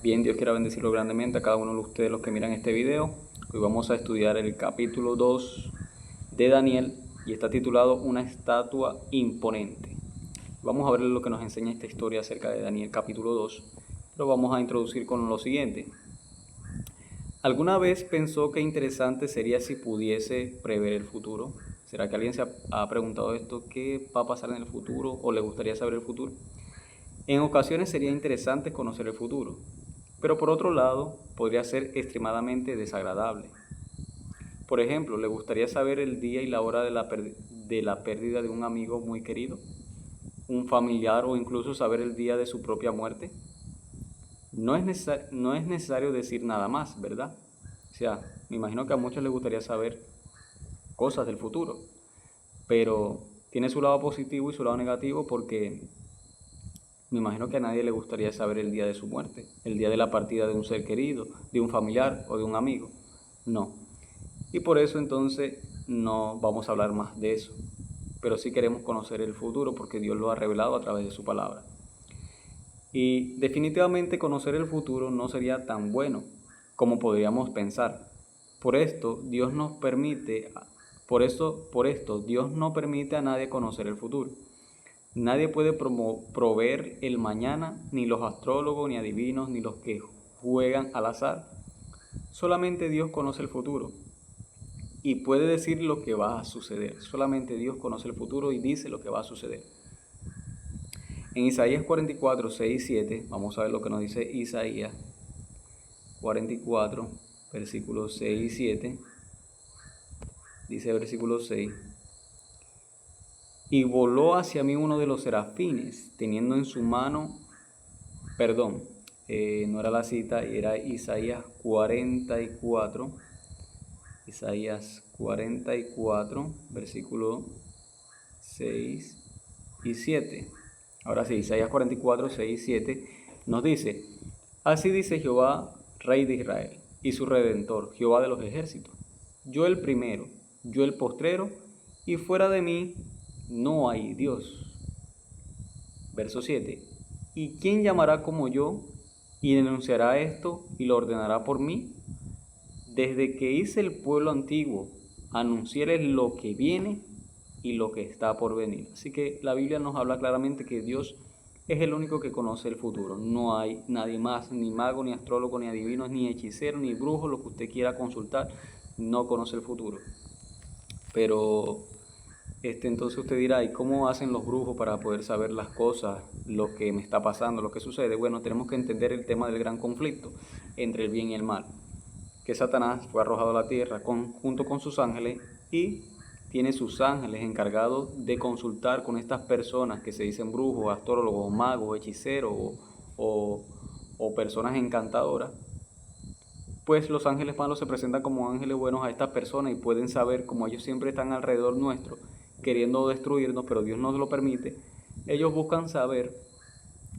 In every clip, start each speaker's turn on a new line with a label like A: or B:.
A: Bien, Dios quiera bendecirlo grandemente a cada uno de ustedes los que miran este video. Hoy vamos a estudiar el capítulo 2 de Daniel y está titulado Una estatua imponente. Vamos a ver lo que nos enseña esta historia acerca de Daniel capítulo 2. Lo vamos a introducir con lo siguiente. ¿Alguna vez pensó qué interesante sería si pudiese prever el futuro? ¿Será que alguien se ha preguntado esto? ¿Qué va a pasar en el futuro o le gustaría saber el futuro? En ocasiones sería interesante conocer el futuro, pero por otro lado podría ser extremadamente desagradable. Por ejemplo, ¿le gustaría saber el día y la hora de la pérdida de un amigo muy querido, un familiar o incluso saber el día de su propia muerte? No es necesario decir nada más, ¿verdad? O sea, me imagino que a muchos les gustaría saber cosas del futuro, pero tiene su lado positivo y su lado negativo porque me imagino que a nadie le gustaría saber el día de su muerte, el día de la partida de un ser querido, de un familiar o de un amigo. No. Y por eso entonces no vamos a hablar más de eso. Pero sí queremos conocer el futuro porque Dios lo ha revelado a través de su palabra. Y definitivamente conocer el futuro no sería tan bueno como podríamos pensar. Por esto Dios no permite a nadie conocer el futuro. Nadie puede proveer el mañana, ni los astrólogos, ni adivinos, ni los que juegan al azar. Solamente Dios conoce el futuro y puede decir lo que va a suceder. Solamente Dios conoce el futuro y dice lo que va a suceder. En Isaías 44, 6 y 7, vamos a ver lo que nos dice Isaías 44, versículos 6 y 7. Dice el versículo 6. Y voló hacia mí uno de los serafines, teniendo en su mano, no era la cita, era Isaías 44, versículo 6 y 7. Ahora sí, Isaías 44, 6 y 7 nos dice, así dice Jehová, Rey de Israel, y su Redentor, Jehová de los ejércitos, yo el primero, yo el postrero, y fuera de mí no hay Dios. Verso 7. ¿Y quién llamará como yo y denunciará esto y lo ordenará por mí? Desde que hice el pueblo antiguo, anunciaré lo que viene y lo que está por venir. Así que la Biblia nos habla claramente que Dios es el único que conoce el futuro. No hay nadie más, ni mago, ni astrólogo, ni adivino, ni hechicero, ni brujo, lo que usted quiera consultar, no conoce el futuro. Pero entonces usted dirá, ¿y cómo hacen los brujos para poder saber las cosas, lo que me está pasando, lo que sucede? Bueno, tenemos que entender el tema del gran conflicto entre el bien y el mal. Que Satanás fue arrojado a la tierra junto con sus ángeles y tiene sus ángeles encargados de consultar con estas personas que se dicen brujos, astrólogos, magos, hechiceros o personas encantadoras. Pues los ángeles malos se presentan como ángeles buenos a estas personas y pueden saber, como ellos siempre están alrededor nuestro, queriendo destruirnos, pero Dios no lo permite, ellos buscan saber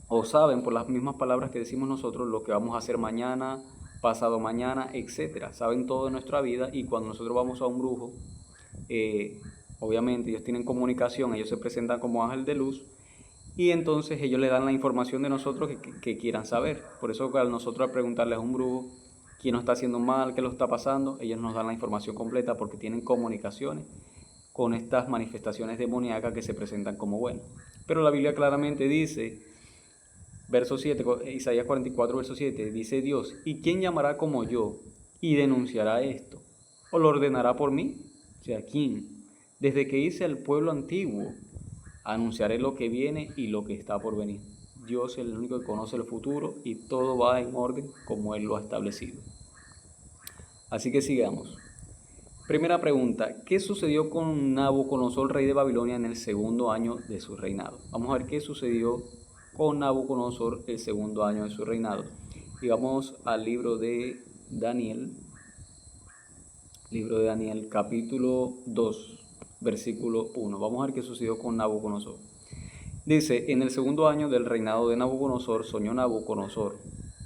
A: o saben por las mismas palabras que decimos nosotros lo que vamos a hacer mañana, pasado mañana, etcétera. Saben todo de nuestra vida y cuando nosotros vamos a un brujo, obviamente ellos tienen comunicación, ellos se presentan como ángel de luz y entonces ellos le dan la información de nosotros que quieran saber. Por eso al nosotros preguntarles a un brujo quién nos está haciendo mal, qué lo está pasando, ellos nos dan la información completa porque tienen comunicaciones con estas manifestaciones demoníacas que se presentan como buenas. Pero la Biblia claramente dice, verso 7, Isaías 44, verso 7, dice Dios, ¿y quién llamará como yo y denunciará esto? ¿O lo ordenará por mí? O sea, ¿quién? Desde que hice al pueblo antiguo, anunciaré lo que viene y lo que está por venir. Dios es el único que conoce el futuro y todo va en orden como Él lo ha establecido. Así que sigamos. Primera pregunta, ¿qué sucedió con Nabucodonosor, rey de Babilonia, en el segundo año de su reinado? Vamos a ver qué sucedió con Nabucodonosor el segundo año de su reinado. Y vamos al libro de Daniel, capítulo 2, versículo 1. Vamos a ver qué sucedió con Nabucodonosor. Dice, en el segundo año del reinado de Nabucodonosor, soñó Nabucodonosor.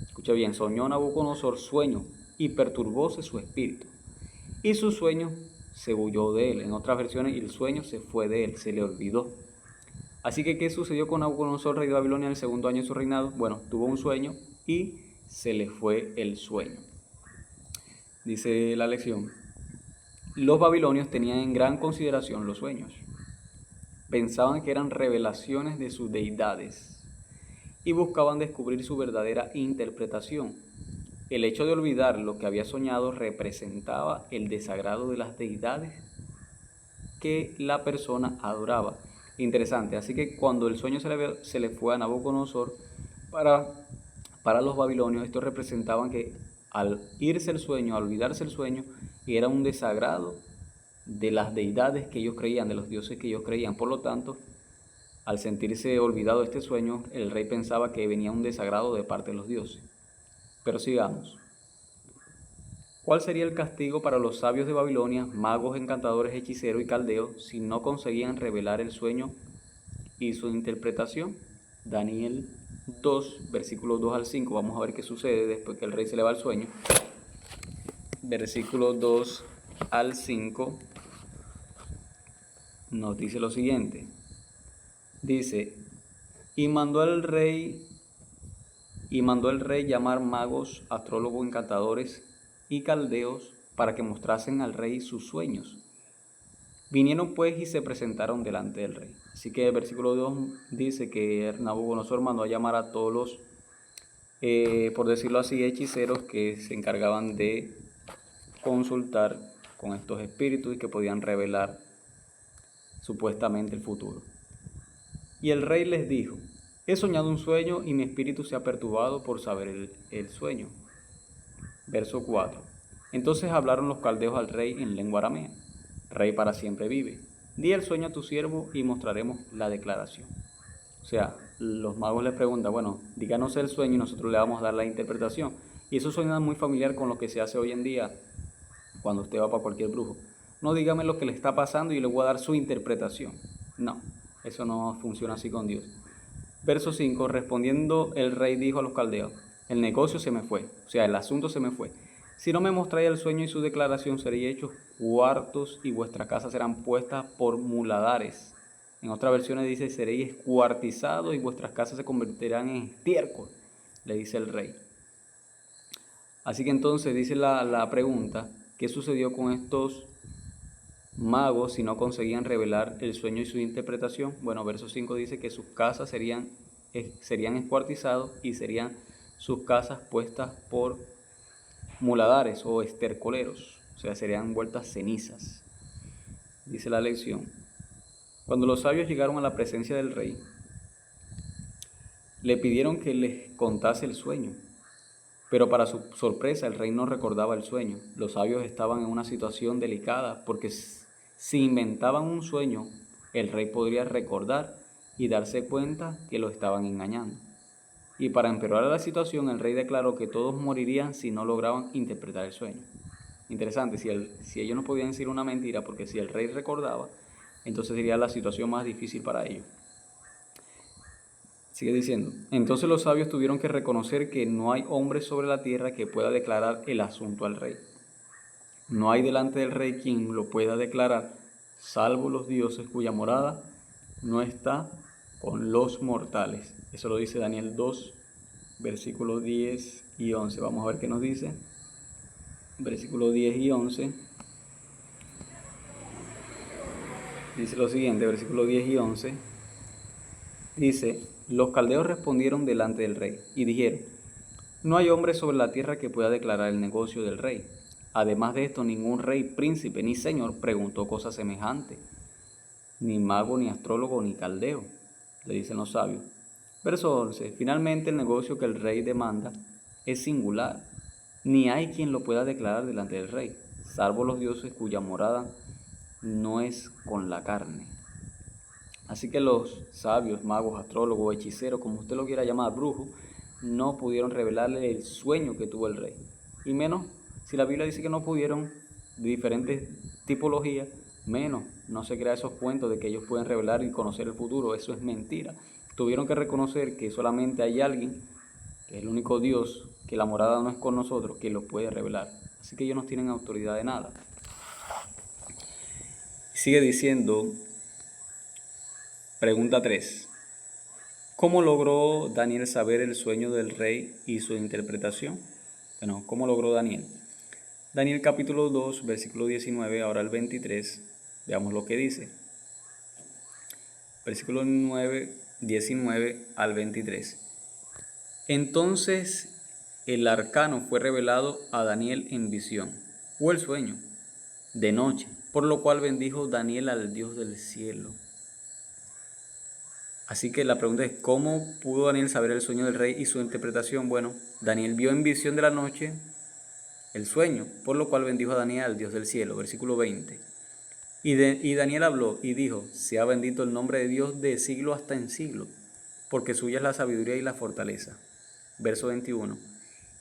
A: Escucha bien, soñó Nabucodonosor sueño y perturbóse su espíritu. Y su sueño se huyó de él. En otras versiones, el sueño se fue de él, se le olvidó. Así que, ¿qué sucedió con Nabucodonosor, rey de Babilonia, en el segundo año de su reinado? Bueno, tuvo un sueño y se le fue el sueño. Dice la lección: los babilonios tenían en gran consideración los sueños. Pensaban que eran revelaciones de sus deidades y buscaban descubrir su verdadera interpretación. El hecho de olvidar lo que había soñado representaba el desagrado de las deidades que la persona adoraba. Interesante, así que cuando el sueño se le fue a Nabucodonosor, para los babilonios esto representaban que al irse el sueño, al olvidarse el sueño, era un desagrado de las deidades que ellos creían, de los dioses que ellos creían. Por lo tanto, al sentirse olvidado este sueño, el rey pensaba que venía un desagrado de parte de los dioses. Pero sigamos. ¿Cuál sería el castigo para los sabios de Babilonia, magos, encantadores, hechiceros y caldeos, si no conseguían revelar el sueño y su interpretación? Daniel 2, versículos 2 al 5. Vamos a ver qué sucede después que el rey se le va el sueño. Versículos 2 al 5 nos dice lo siguiente. Dice: y mandó el rey llamar magos, astrólogos, encantadores y caldeos para que mostrasen al rey sus sueños. Vinieron pues y se presentaron delante del rey. Así que el versículo 2 dice que Nabucodonosor mandó a llamar a todos los, por decirlo así, hechiceros que se encargaban de consultar con estos espíritus y que podían revelar supuestamente el futuro. Y el rey les dijo: he soñado un sueño y mi espíritu se ha perturbado por saber el sueño. Verso 4. Entonces hablaron los caldeos al rey en lengua aramea: Rey para siempre vive. Di el sueño a tu siervo y mostraremos la declaración. O sea, los magos le preguntan: bueno, díganos el sueño y nosotros le vamos a dar la interpretación. Y eso suena muy familiar con lo que se hace hoy en día cuando usted va para cualquier brujo. No, dígame lo que le está pasando y le voy a dar su interpretación. No, eso no funciona así con Dios. Verso 5, respondiendo el rey dijo a los caldeos: el negocio se me fue, o sea, el asunto se me fue. Si no me mostráis el sueño y su declaración, seréis hechos cuartos y vuestras casas serán puestas por muladares. En otras versiones dice: seréis escuartizados y vuestras casas se convertirán en estiércol, le dice el rey. Así que entonces dice la pregunta: ¿qué sucedió con estos magos si no conseguían revelar el sueño y su interpretación? Bueno, verso 5 dice que sus casas serían escuartizados y serían sus casas puestas por muladares o estercoleros, o sea, serían vueltas cenizas. Dice la lección: cuando los sabios llegaron a la presencia del rey, le pidieron que les contase el sueño, pero para su sorpresa el rey no recordaba el sueño. Los sabios estaban en una situación delicada porque si inventaban un sueño, el rey podría recordar y darse cuenta que lo estaban engañando. Y para empeorar la situación, el rey declaró que todos morirían si no lograban interpretar el sueño. Interesante, si ellos no podían decir una mentira, porque si el rey recordaba, entonces sería la situación más difícil para ellos. Sigue diciendo: entonces los sabios tuvieron que reconocer que no hay hombre sobre la tierra que pueda declarar el asunto al rey. No hay delante del rey quien lo pueda declarar, salvo los dioses cuya morada no está con los mortales. Eso lo dice Daniel 2, versículos 10 y 11. Vamos a ver qué nos dice. Versículos 10 y 11. Dice lo siguiente, versículos 10 y 11. Dice: los caldeos respondieron delante del rey y dijeron: no hay hombre sobre la tierra que pueda declarar el negocio del rey. Además de esto, ningún rey, príncipe ni señor preguntó cosa semejante, ni mago, ni astrólogo, ni caldeo, le dicen los sabios. Verso 11. Finalmente, el negocio que el rey demanda es singular. Ni hay quien lo pueda declarar delante del rey, salvo los dioses cuya morada no es con la carne. Así que los sabios, magos, astrólogos, hechiceros, como usted lo quiera llamar, brujos, no pudieron revelarle el sueño que tuvo el rey. Y menos, si la Biblia dice que no pudieron, de diferentes tipologías, menos no se crea esos cuentos de que ellos pueden revelar y conocer el futuro. Eso es mentira. Tuvieron que reconocer que solamente hay alguien, que es el único Dios, que la morada no es con nosotros, que lo puede revelar. Así que ellos no tienen autoridad de nada. Sigue diciendo, pregunta 3. ¿Cómo logró Daniel saber el sueño del rey y su interpretación? Bueno, ¿cómo logró Daniel? Daniel capítulo 2, versículo 19, ahora el 23, veamos lo que dice. Versículo 19 al 23. Entonces el arcano fue revelado a Daniel en visión, o el sueño, de noche, por lo cual bendijo Daniel al Dios del cielo. Así que la pregunta es, ¿cómo pudo Daniel saber el sueño del rey y su interpretación? Bueno, Daniel vio en visión de la noche el sueño, por lo cual bendijo a Daniel al Dios del cielo. Versículo 20. Y Daniel habló y dijo, sea bendito el nombre de Dios de siglo hasta en siglo, porque suya es la sabiduría y la fortaleza. Verso 21.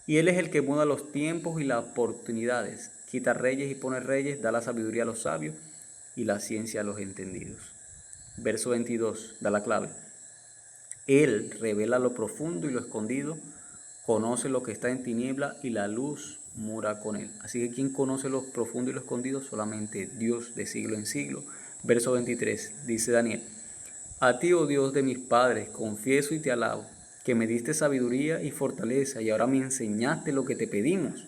A: Y él es el que muda los tiempos y las oportunidades, quita reyes y pone reyes, da la sabiduría a los sabios y la ciencia a los entendidos. Verso 22, da la clave. Él revela lo profundo y lo escondido, conoce lo que está en tiniebla y la luz mora con él. Así que ¿quién conoce lo profundo y lo escondido? Solamente Dios de siglo en siglo. Verso 23, dice Daniel, a ti, oh Dios de mis padres, confieso y te alabo, que me diste sabiduría y fortaleza y ahora me enseñaste lo que te pedimos,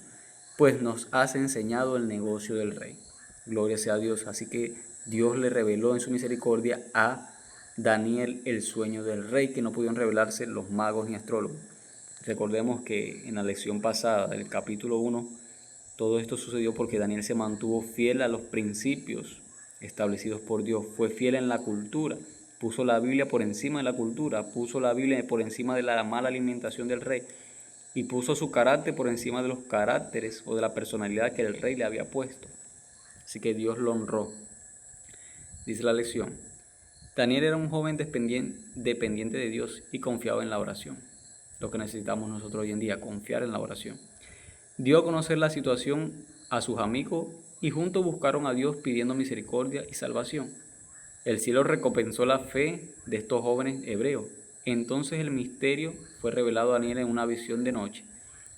A: pues nos has enseñado el negocio del rey. Gloria sea a Dios. Así que Dios le reveló en su misericordia a Daniel el sueño del rey, que no pudieron revelarse los magos ni astrólogos. Recordemos que en la lección pasada del capítulo 1, todo esto sucedió porque Daniel se mantuvo fiel a los principios establecidos por Dios, fue fiel en la cultura, puso la Biblia por encima de la cultura, puso la Biblia por encima de la mala alimentación del rey y puso su carácter por encima de los caracteres o de la personalidad que el rey le había puesto. Así que Dios lo honró. Dice la lección, Daniel era un joven dependiente de Dios y confiaba en la oración. Lo que necesitamos nosotros hoy en día, confiar en la oración. Dio a conocer la situación a sus amigos y juntos buscaron a Dios pidiendo misericordia y salvación. El cielo recompensó la fe de estos jóvenes hebreos. Entonces el misterio fue revelado a Daniel en una visión de noche.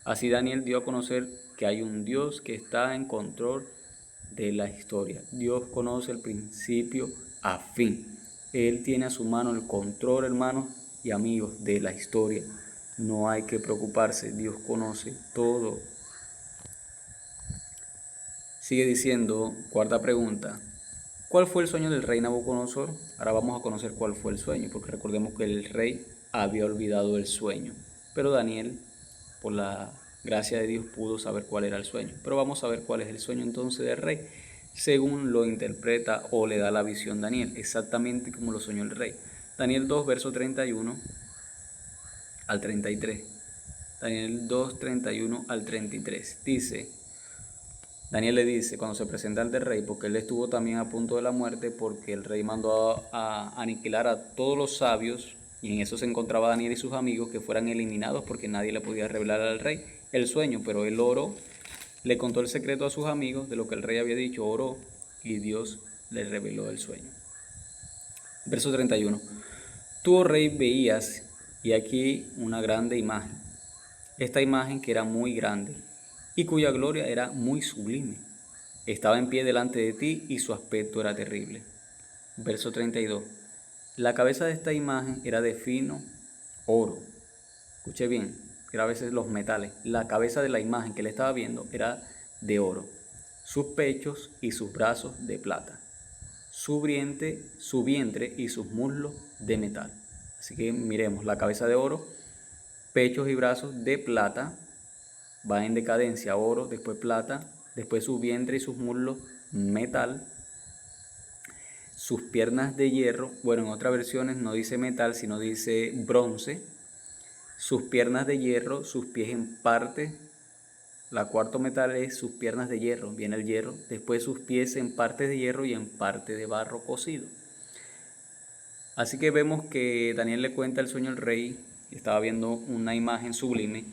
A: Así Daniel dio a conocer que hay un Dios que está en control de la historia. Dios conoce el principio a fin. Él tiene a su mano el control, hermanos y amigos, de la historia. No hay que preocuparse, Dios conoce todo. Sigue diciendo, cuarta pregunta, ¿cuál fue el sueño del rey Nabucodonosor? Ahora vamos a conocer cuál fue el sueño, porque recordemos que el rey había olvidado el sueño, pero Daniel, por la gracia de Dios, pudo saber cuál era el sueño. Pero vamos a ver cuál es el sueño entonces del rey, según lo interpreta o le da la visión Daniel, exactamente como lo soñó el rey. Daniel 2, verso 31 al 33. Daniel 2, 31 al 33. Dice, Daniel le dice cuando se presenta ante el rey, porque él estuvo también a punto de la muerte, porque el rey mandó a aniquilar a todos los sabios, y en eso se encontraba Daniel y sus amigos, que fueran eliminados porque nadie le podía revelar al rey el sueño, pero él oró, le contó el secreto a sus amigos de lo que el rey había dicho, oró, y Dios le reveló el sueño. Verso 31. Tú, oh rey, veías, y aquí una grande imagen. Esta imagen, que era muy grande y cuya gloria era muy sublime, estaba en pie delante de ti y su aspecto era terrible. Verso 32. La cabeza de esta imagen era de fino oro. Escuche bien, era a veces los metales. La cabeza de la imagen que le estaba viendo era de oro. Sus pechos y sus brazos de plata. Su vientre y sus muslos de metal. Así que miremos, la cabeza de oro, pechos y brazos de plata, va en decadencia, oro, después plata, después su vientre y sus muslos, metal, sus piernas de hierro, bueno, en otras versiones no dice metal, sino dice bronce, sus piernas de hierro, sus pies en parte, la cuarto metal es sus piernas de hierro, viene el hierro, después sus pies en parte de hierro y en parte de barro cocido. Así que vemos que Daniel le cuenta el sueño al rey, estaba viendo una imagen sublime,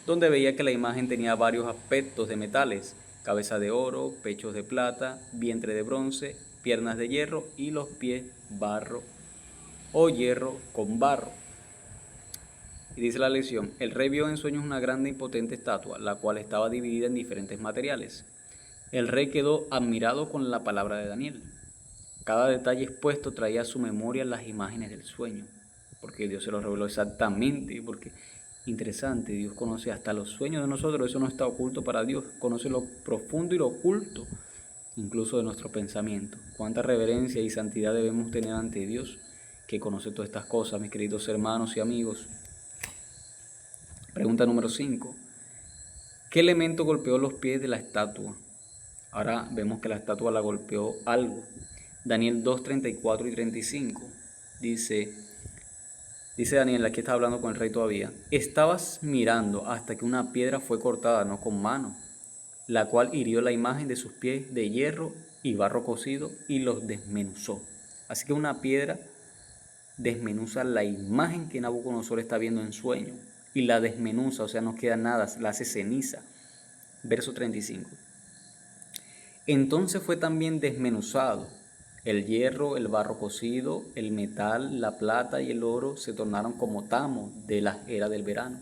A: donde veía que la imagen tenía varios aspectos de metales, cabeza de oro, pechos de plata, vientre de bronce, piernas de hierro y los pies barro o hierro con barro. Y dice la lección, el rey vio en sueños una grande y potente estatua, la cual estaba dividida en diferentes materiales. El rey quedó admirado con la palabra de Daniel. Cada detalle expuesto traía a su memoria las imágenes del sueño. porque Dios se lo reveló exactamente, porque interesante, Dios conoce hasta los sueños de nosotros, eso no está oculto para Dios, conoce lo profundo y lo oculto, incluso de nuestro pensamiento. Cuánta reverencia y santidad debemos tener ante Dios, que conoce todas estas cosas, mis queridos hermanos y amigos. Pregunta número 5. ¿Qué elemento golpeó los pies de la estatua? Ahora vemos que la estatua la golpeó algo. Daniel 2, 34 y 35 dice Daniel, aquí está hablando con el rey todavía: estabas mirando hasta que una piedra fue cortada, no con mano, la cual hirió la imagen de sus pies de hierro y barro cocido y los desmenuzó. Así que una piedra desmenuza la imagen que Nabucodonosor está viendo en sueño y la desmenuza, o sea, no queda nada, la hace ceniza. Verso 35. Entonces fue también desmenuzado el hierro, el barro cocido, el metal, la plata y el oro se tornaron como tamo de la era del verano.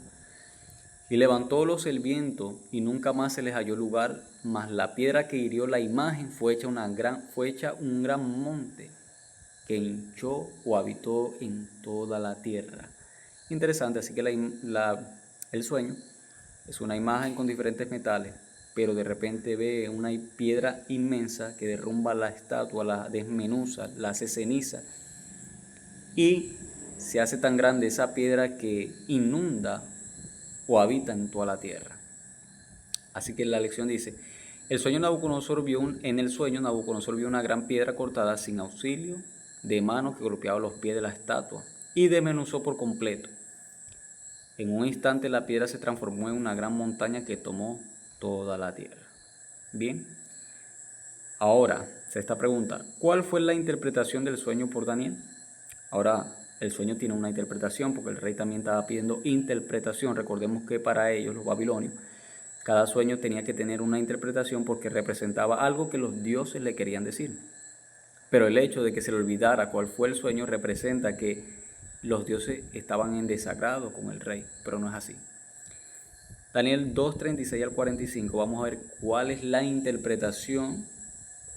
A: Y levantólos el viento y nunca más se les halló lugar, mas la piedra que hirió la imagen fue hecha un gran monte que hinchó o habitó en toda la tierra. Interesante, así que el sueño es una imagen con diferentes metales, pero de repente ve una piedra inmensa que derrumba la estatua, la desmenuza, la hace ceniza, y se hace tan grande esa piedra que inunda o habita en toda la tierra. Así que la lección dice: en el sueño Nabucodonosor vio una gran piedra cortada sin auxilio de mano que golpeaba los pies de la estatua y desmenuzó por completo. En un instante la piedra se transformó en una gran montaña que tomó toda la tierra. Bien, ahora se está pregunta: ¿cuál fue la interpretación del sueño por Daniel? Ahora, el sueño tiene una interpretación, porque el rey también estaba pidiendo interpretación. Recordemos que para ellos, los babilonios, cada sueño tenía que tener una interpretación porque representaba algo que los dioses le querían decir. Pero el hecho de que se le olvidara cuál fue el sueño representa que los dioses estaban en desagrado con el rey, pero no es así. Daniel 2, 36 al 45, vamos a ver cuál es la interpretación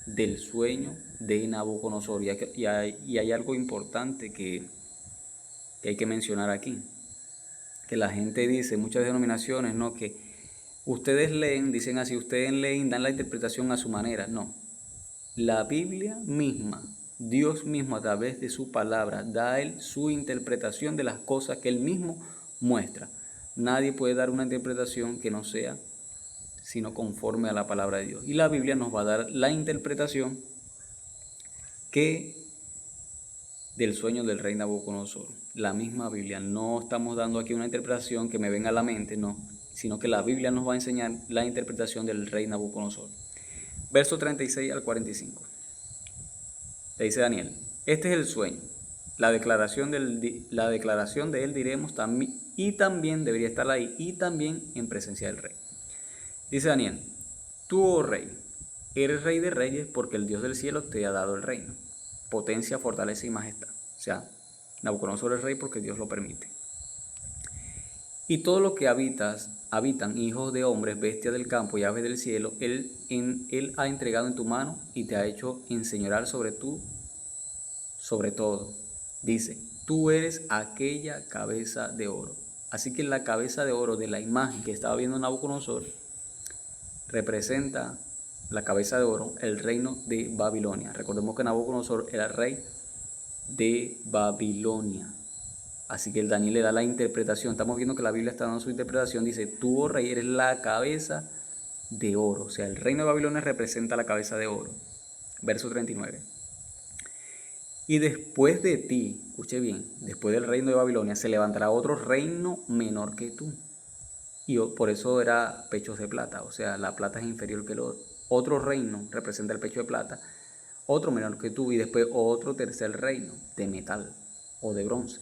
A: del sueño de Nabucodonosor. Y hay algo importante que hay que mencionar aquí, que la gente dice, muchas denominaciones, ¿no?, que ustedes leen, dicen así, ustedes leen, dan la interpretación a su manera. No, la Biblia misma, Dios mismo a través de su palabra, da él su interpretación de las cosas que él mismo muestra. Nadie puede dar una interpretación que no sea sino conforme a la palabra de Dios. Y la Biblia nos va a dar la interpretación del sueño del rey Nabucodonosor. La misma Biblia. No estamos dando aquí una interpretación que me venga a la mente, no, sino que la Biblia nos va a enseñar la interpretación del rey Nabucodonosor. Verso 36 al 45. Le dice Daniel: este es el sueño. La declaración de él diremos también, y también debería estar ahí, y también en presencia del rey. Dice Daniel: tú, oh rey, eres rey de reyes, porque el Dios del cielo te ha dado el reino, potencia, fortaleza y majestad. O sea, Nabucodonosor es rey porque Dios lo permite. Y todo lo que habitan hijos de hombres, bestias del campo y aves del cielo, él ha entregado en tu mano y te ha hecho enseñorar sobre todo. Dice: tú eres aquella cabeza de oro. Así que la cabeza de oro de la imagen que estaba viendo Nabucodonosor representa la cabeza de oro, el reino de Babilonia. Recordemos que Nabucodonosor era rey de Babilonia. Así que el Daniel le da la interpretación. Estamos viendo que la Biblia está dando su interpretación. Dice: tú, oh rey, eres la cabeza de oro. O sea, el reino de Babilonia representa la cabeza de oro. Verso 39. Y después de ti, escuche bien, después del reino de Babilonia se levantará otro reino menor que tú. Y por eso era pechos de plata. O sea, la plata es inferior que el oro. Otro reino representa el pecho de plata, otro menor que tú, y después otro tercer reino de metal o de bronce,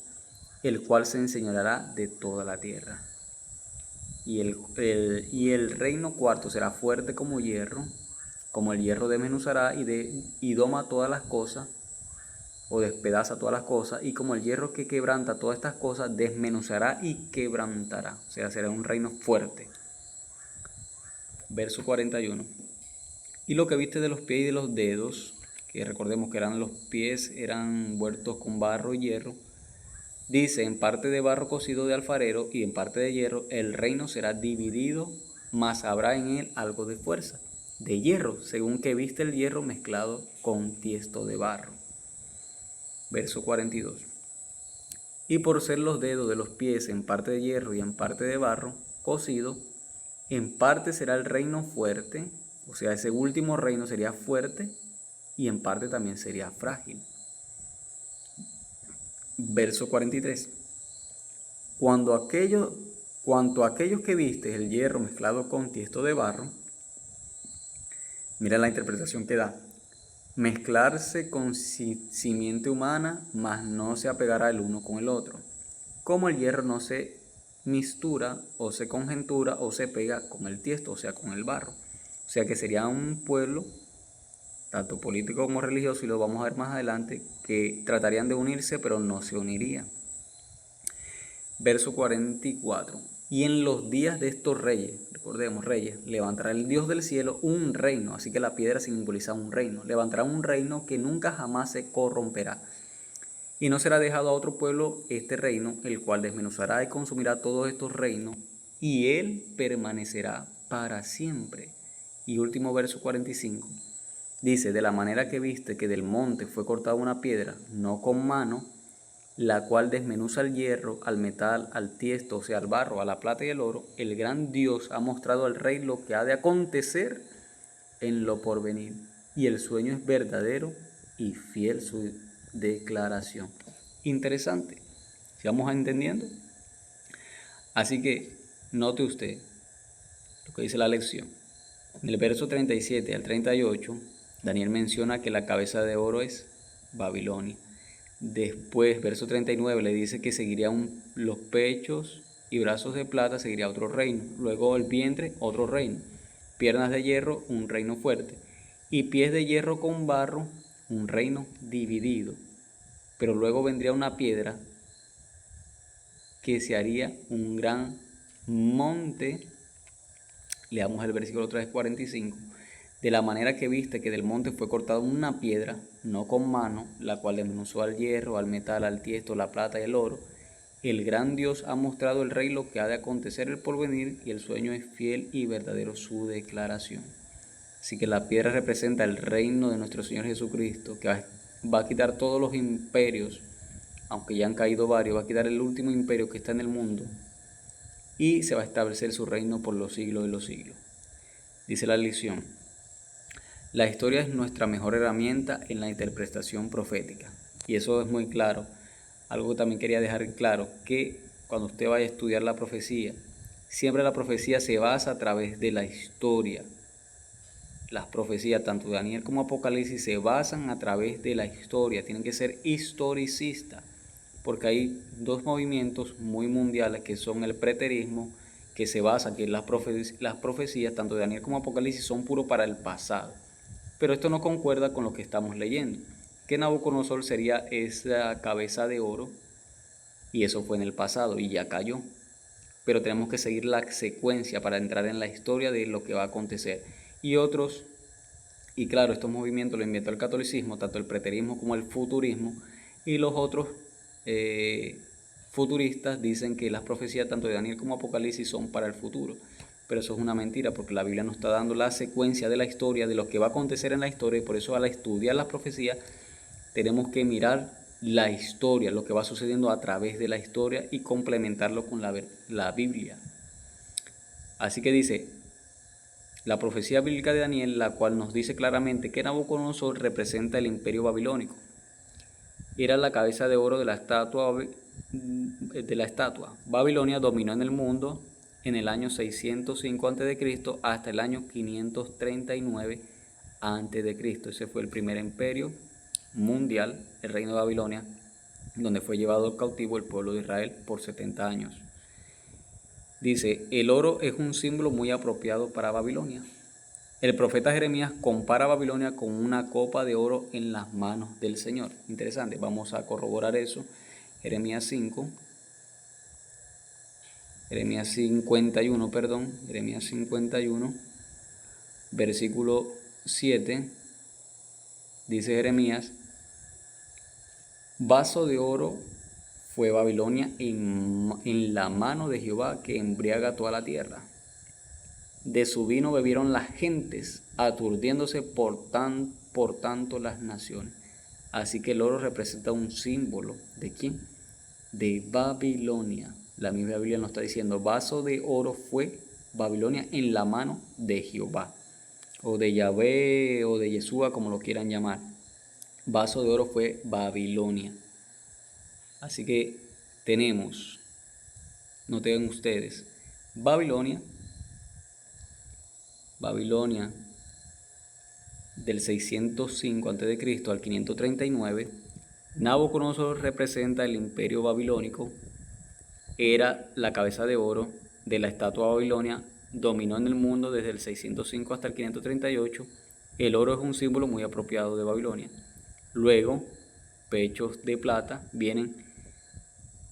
A: el cual se enseñoreará de toda la tierra. Y el reino cuarto será fuerte como hierro, como el hierro desmenuzará y doma todas las cosas, o despedaza todas las cosas, y como el hierro que quebranta todas estas cosas, desmenuzará y quebrantará. O sea, será un reino fuerte. Verso 41. Y lo que viste de los pies y de los dedos, que recordemos que los pies eran vueltos con barro y hierro, Dice, en parte de barro cocido de alfarero y en parte de hierro, el reino será dividido, mas habrá en él algo de fuerza, de hierro, según que viste el hierro mezclado con tiesto de barro. Verso 42. Y por ser los dedos de los pies en parte de hierro y en parte de barro cocido, en parte será el reino fuerte, o sea, ese último reino sería fuerte, y en parte también sería frágil. Verso 43. Cuanto a aquellos que viste el hierro mezclado con tiesto de barro, mira la interpretación que da. Mezclarse con simiente humana, mas no se apegará el uno con el otro. Como el hierro no se mistura o se conjentura o se pega con el tiesto, o sea, con el barro. O sea que sería un pueblo, tanto político como religioso, y lo vamos a ver más adelante, que tratarían de unirse, pero no se unirían. Verso 44. Y en los días de estos reyes, recordemos reyes, levantará el Dios del cielo un reino, así que la piedra simboliza un reino, levantará un reino que nunca jamás se corromperá. Y no será dejado a otro pueblo este reino, el cual desmenuzará y consumirá todos estos reinos, y él permanecerá para siempre. Y último verso 45. Dice, de la manera que viste que del monte fue cortada una piedra, no con mano, la cual desmenuza el hierro, al metal, al tiesto, o sea, al barro, a la plata y el oro, el gran Dios ha mostrado al rey lo que ha de acontecer en lo porvenir. Y el sueño es verdadero y fiel su declaración. Interesante. ¿Sí vamos entendiendo? Así que note usted lo que dice la lección. En el verso 37 al 38, Daniel menciona que la cabeza de oro es Babilonia. Después, verso 39, le dice que seguirían los pechos y brazos de plata, seguiría otro reino. Luego el vientre, otro reino. Piernas de hierro, un reino fuerte. Y pies de hierro con barro, un reino dividido. Pero luego vendría una piedra que se haría un gran monte. Leamos el versículo 3:45. De la manera que viste que del monte fue cortada una piedra, no con mano, la cual desmenuzó al hierro, al metal, al tiesto, la plata y el oro, el gran Dios ha mostrado al rey lo que ha de acontecer el porvenir, y el sueño es fiel y verdadero su declaración. Así que la piedra representa el reino de nuestro Señor Jesucristo, que va a quitar todos los imperios, aunque ya han caído varios, va a quitar el último imperio que está en el mundo, y se va a establecer su reino por los siglos de los siglos. Dice la lección: la historia es nuestra mejor herramienta en la interpretación profética. Y eso es muy claro. Algo que también quería dejar claro, que cuando usted vaya a estudiar la profecía, siempre la profecía se basa a través de la historia. Las profecías, tanto de Daniel como Apocalipsis, se basan a través de la historia. Tienen que ser historicistas, porque hay dos movimientos muy mundiales que son el preterismo, que se basa que las profecías, tanto de Daniel como Apocalipsis, son puro para el pasado. Pero esto no concuerda con lo que estamos leyendo, que Nabucodonosor sería esa cabeza de oro, y eso fue en el pasado y ya cayó. Pero tenemos que seguir la secuencia para entrar en la historia de lo que va a acontecer. Y claro, estos movimientos lo inventó el catolicismo, tanto el preterismo como el futurismo, y los otros futuristas dicen que las profecías tanto de Daniel como Apocalipsis son para el futuro. Pero eso es una mentira, porque la Biblia nos está dando la secuencia de la historia, de lo que va a acontecer en la historia, y por eso al estudiar las profecías tenemos que mirar la historia, lo que va sucediendo a través de la historia, y complementarlo con la Biblia. Así que dice la profecía bíblica de Daniel, la cual nos dice claramente que Nabucodonosor representa el imperio babilónico. Era la cabeza de oro de la estatua. Babilonia dominó en el mundo en el año 605 a.C. hasta el año 539 a.C. Ese fue el primer imperio mundial, el reino de Babilonia, donde fue llevado cautivo el pueblo de Israel por 70 años. Dice, el oro es un símbolo muy apropiado para Babilonia. El profeta Jeremías compara a Babilonia con una copa de oro en las manos del Señor. Interesante, vamos a corroborar eso. Jeremías 51, versículo 7, dice Jeremías: vaso de oro fue Babilonia en la mano de Jehová, que embriaga toda la tierra. De su vino bebieron las gentes, aturdiéndose por tanto las naciones. Así que el oro representa un símbolo. ¿De quién? De Babilonia. La misma Biblia nos está diciendo, vaso de oro fue Babilonia en la mano de Jehová, o de Yahvé, o de Yeshua, como lo quieran llamar. Vaso de oro fue Babilonia. Así que tenemos, noten ustedes, Babilonia del 605 a.C. al 539, Nabucodonosor representa el imperio babilónico, era la cabeza de oro de la estatua Babilonia, dominó en el mundo desde el 605 hasta el 538, el oro es un símbolo muy apropiado de Babilonia. Luego, pechos de plata, vienen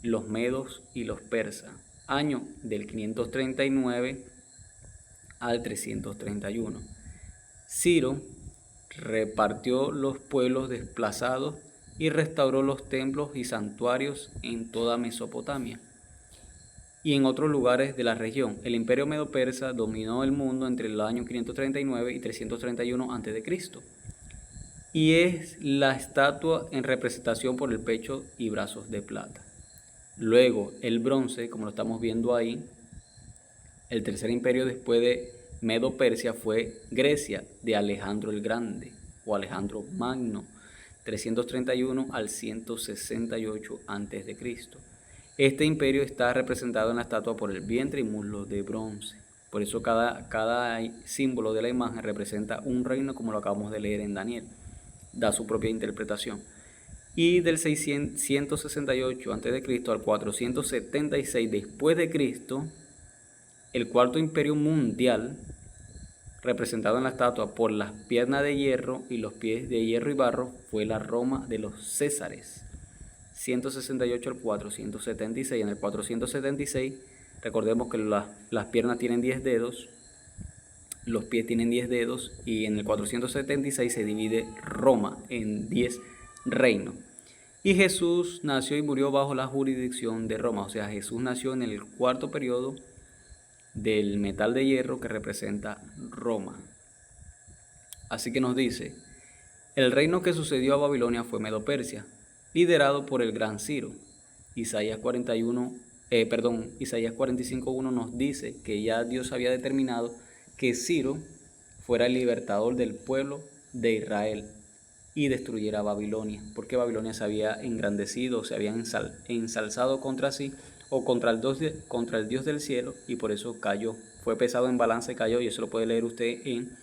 A: los medos y los persas, año del 539 al 331. Ciro repartió los pueblos desplazados y restauró los templos y santuarios en toda Mesopotamia y en otros lugares de la región. El imperio medo-persa dominó el mundo entre el año 539 y 331 a.C. y es la estatua en representación por el pecho y brazos de plata. Luego el bronce, como lo estamos viendo ahí, el tercer imperio después de Medo-Persia fue Grecia de Alejandro el Grande o Alejandro Magno, 331 al 168 a.C. Este imperio está representado en la estatua por el vientre y muslos de bronce. Por eso cada símbolo de la imagen representa un reino, como lo acabamos de leer en Daniel. Da su propia interpretación. Y del 668 a.C. al 476 después de Cristo, el cuarto imperio mundial, representado en la estatua por las piernas de hierro y los pies de hierro y barro, fue la Roma de los Césares. 168 al 476. En el 476, recordemos que las piernas tienen 10 dedos, los pies tienen 10 dedos, y en el 476 se divide Roma en 10 reinos. Y Jesús nació y murió bajo la jurisdicción de Roma, o sea, Jesús nació en el cuarto periodo del metal de hierro que representa Roma. Así que nos dice, el reino que sucedió a Babilonia fue Medo-Persia, liderado por el gran Ciro. Isaías 45:1 nos dice que ya Dios había determinado que Ciro fuera el libertador del pueblo de Israel y destruyera Babilonia, porque Babilonia se había engrandecido, se había ensalzado contra sí o contra el Dios del cielo, y por eso cayó. Fue pesado en balanza y cayó, y eso lo puede leer usted en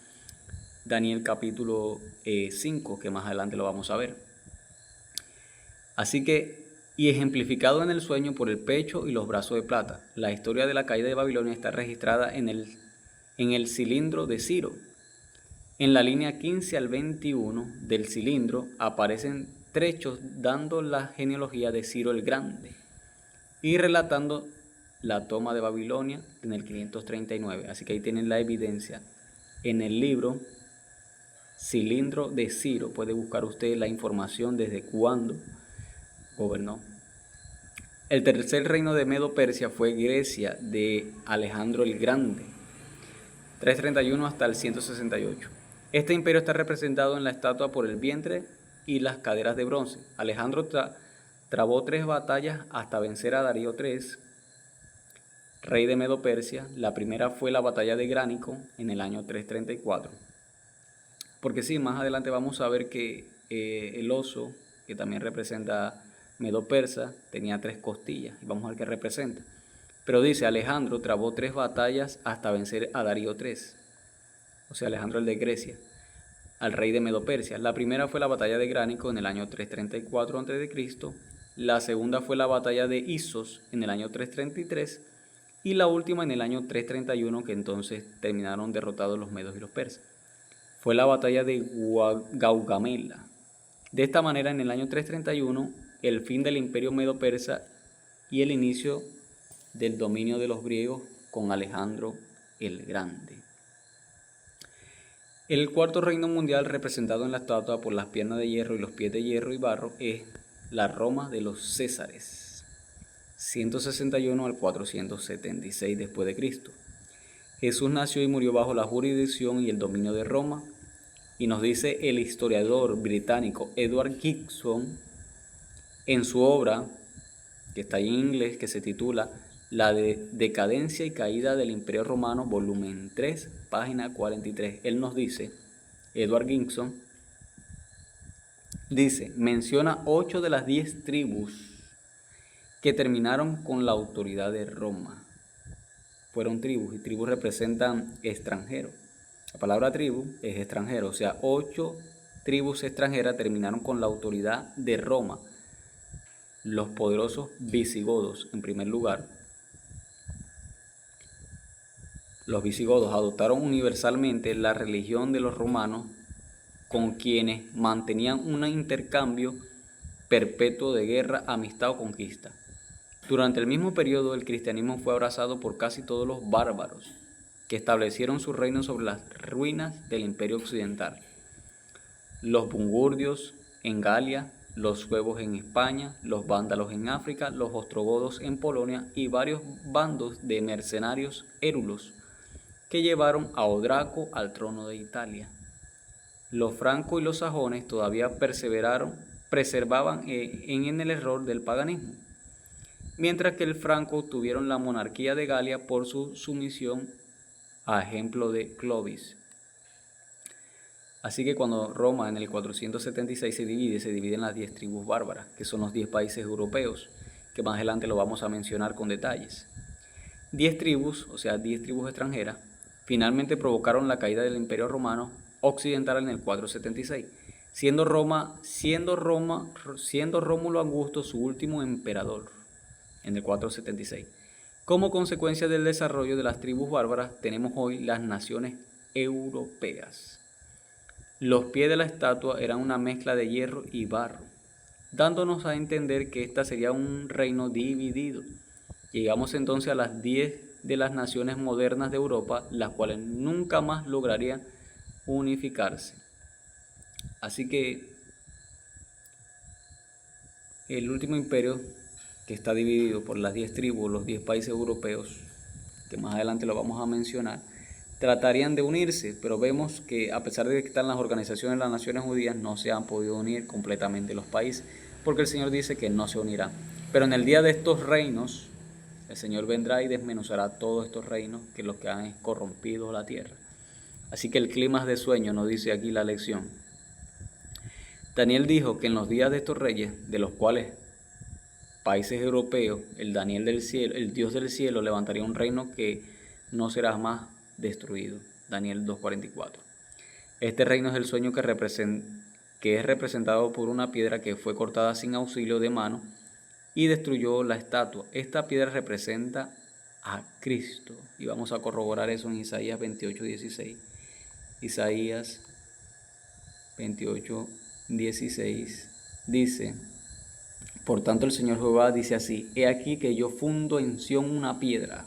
A: Daniel capítulo 5, que más adelante lo vamos a ver. Así que, y ejemplificado en el sueño por el pecho y los brazos de plata. La historia de la caída de Babilonia está registrada en el cilindro de Ciro. En la línea 15 al 21 del cilindro aparecen trechos dando la genealogía de Ciro el Grande y relatando la toma de Babilonia en el 539. Así que ahí tienen la evidencia. En el libro Cilindro de Ciro puede buscar usted la información desde cuándo gobernó. El tercer reino de Medo-Persia fue Grecia de Alejandro el Grande, 331 hasta el 168. Este imperio está representado en la estatua por el vientre y las caderas de bronce. Alejandro trabó 3 batallas hasta vencer a Darío III, rey de Medo-Persia. La primera fue la batalla de Gránico en el año 334. Porque sí, más adelante vamos a ver que el oso, que también representa Medo-Persa, tenía 3 costillas, y vamos a ver qué representa. Pero dice, Alejandro trabó 3 batallas hasta vencer a Darío III, o sea, Alejandro el de Grecia, al rey de Medo-Persia. La primera fue la batalla de Gránico en el año 334 a.C., la segunda fue la batalla de Isos en el año 333, y la última en el año 331, que entonces terminaron derrotados los medos y los persas. Fue la batalla de Gaugamela. De esta manera, en el año 331, el fin del imperio medo-persa y el inicio del dominio de los griegos con Alejandro el Grande. El cuarto reino mundial, representado en la estatua por las piernas de hierro y los pies de hierro y barro, es la Roma de los Césares. 161 al 476 después de Cristo. Jesús nació y murió bajo la jurisdicción y el dominio de Roma, y nos dice el historiador británico Edward Gibbon en su obra, que está ahí en inglés, que se titula La decadencia y caída del Imperio Romano, volumen 3, página 43. Él nos dice, Edward Gibbon, dice, menciona 8 de las 10 tribus que terminaron con la autoridad de Roma. Fueron tribus, y tribus representan extranjeros. La palabra tribu es extranjero, o sea, 8 tribus extranjeras terminaron con la autoridad de Roma. Los poderosos visigodos, en primer lugar. Los visigodos adoptaron universalmente la religión de los romanos, con quienes mantenían un intercambio perpetuo de guerra, amistad o conquista. Durante el mismo periodo, el cristianismo fue abrazado por casi todos los bárbaros, que establecieron su reino sobre las ruinas del Imperio Occidental. Los burgundios en Galia, los suevos en España, los vándalos en África, los ostrogodos en Polonia y varios bandos de mercenarios érulos que llevaron a Odraco al trono de Italia. Los francos y los sajones todavía preservaban en el error del paganismo, mientras que el franco tuvieron la monarquía de Galia por su sumisión a ejemplo de Clovis. Así que cuando Roma en el 476 se divide en las 10 tribus bárbaras, que son los 10 países europeos, que más adelante lo vamos a mencionar con detalles. 10 tribus, o sea 10 tribus extranjeras, finalmente provocaron la caída del Imperio Romano Occidental en el 476, siendo Rómulo Augusto su último emperador en el 476. Como consecuencia del desarrollo de las tribus bárbaras, tenemos hoy las naciones europeas. Los pies de la estatua eran una mezcla de hierro y barro, dándonos a entender que esta sería un reino dividido. Llegamos entonces a las 10 de las naciones modernas de Europa, las cuales nunca más lograrían unificarse. Así que el último imperio, que está dividido por las 10 tribus, los 10 países europeos, que más adelante lo vamos a mencionar, tratarían de unirse, pero vemos que a pesar de que están las organizaciones de las Naciones Unidas, no se han podido unir completamente los países, porque el Señor dice que no se unirá. Pero en el día de estos reinos, el Señor vendrá y desmenuzará todos estos reinos que los que han corrompido la tierra. Así que el clima de sueño nos dice aquí la lección. Daniel dijo que en los días de estos reyes, de los cuales países europeos, el Daniel del cielo, el Dios del cielo, levantaría un reino que no será más destruido. Daniel 2:44. Este reino es el sueño que es representado por una piedra que fue cortada sin auxilio de mano y destruyó la estatua. Esta piedra representa a Cristo. Y vamos a corroborar eso en Isaías 28:16. Isaías 28:16 dice: por tanto el Señor Jehová dice así: he aquí que yo fundo en Sión una piedra,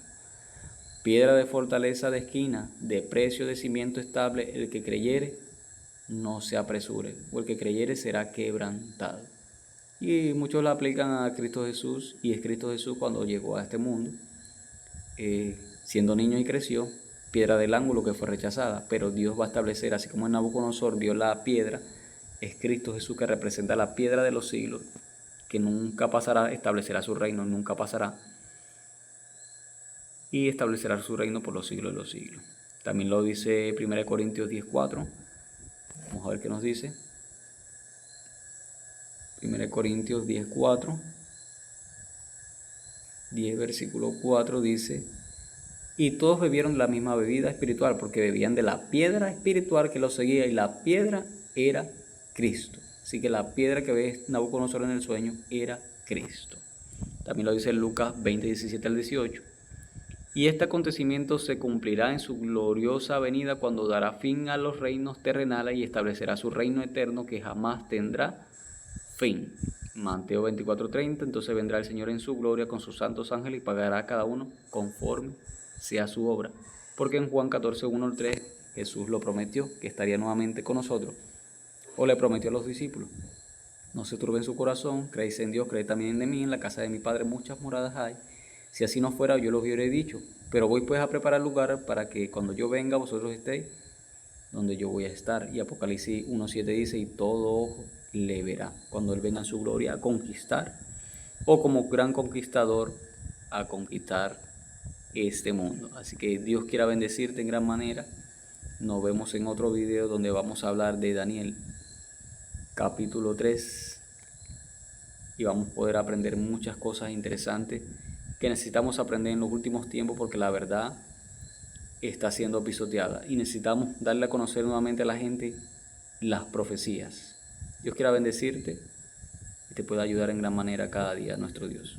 A: piedra de fortaleza de esquina, de precio de cimiento estable. El que creyere no se apresure, o el que creyere será quebrantado. Y muchos la aplican a Cristo Jesús, y es Cristo Jesús cuando llegó a este mundo, siendo niño y creció, piedra del ángulo que fue rechazada, pero Dios va a establecer, así como en Nabucodonosor vio la piedra, es Cristo Jesús que representa la piedra de los siglos, que nunca pasará, establecerá su reino, nunca pasará, y establecerá su reino por los siglos de los siglos. También lo dice 1 Corintios 10:4. Vamos a ver qué nos dice. 1 Corintios 10:4. 10 versículo 4 dice: y todos bebieron la misma bebida espiritual, porque bebían de la piedra espiritual que los seguía, y la piedra era Cristo. Así que la piedra que ve Nabucodonosor en el sueño era Cristo. También lo dice Lucas 20:17 al 18. Y este acontecimiento se cumplirá en su gloriosa venida, cuando dará fin a los reinos terrenales y establecerá su reino eterno que jamás tendrá fin. Mateo 24:30. Entonces vendrá el Señor en su gloria con sus santos ángeles y pagará a cada uno conforme sea su obra. Porque en Juan 14:1 al 3 Jesús lo prometió, que estaría nuevamente con nosotros, o le prometió a los discípulos. No se turbe en su corazón, creéis en Dios, creed también en mí, en la casa de mi Padre muchas moradas hay. Si así no fuera, yo lo hubiera dicho. Pero voy pues a preparar lugar para que cuando yo venga vosotros estéis donde yo voy a estar. Y Apocalipsis 1.7 dice, y todo ojo le verá cuando Él venga en su gloria a conquistar, o como gran conquistador, a conquistar este mundo. Así que Dios quiera bendecirte en gran manera. Nos vemos en otro video donde vamos a hablar de Daniel, capítulo 3, y vamos a poder aprender muchas cosas interesantes que necesitamos aprender en los últimos tiempos, porque la verdad está siendo pisoteada y necesitamos darle a conocer nuevamente a la gente las profecías. Dios quiera bendecirte y te pueda ayudar en gran manera cada día nuestro Dios.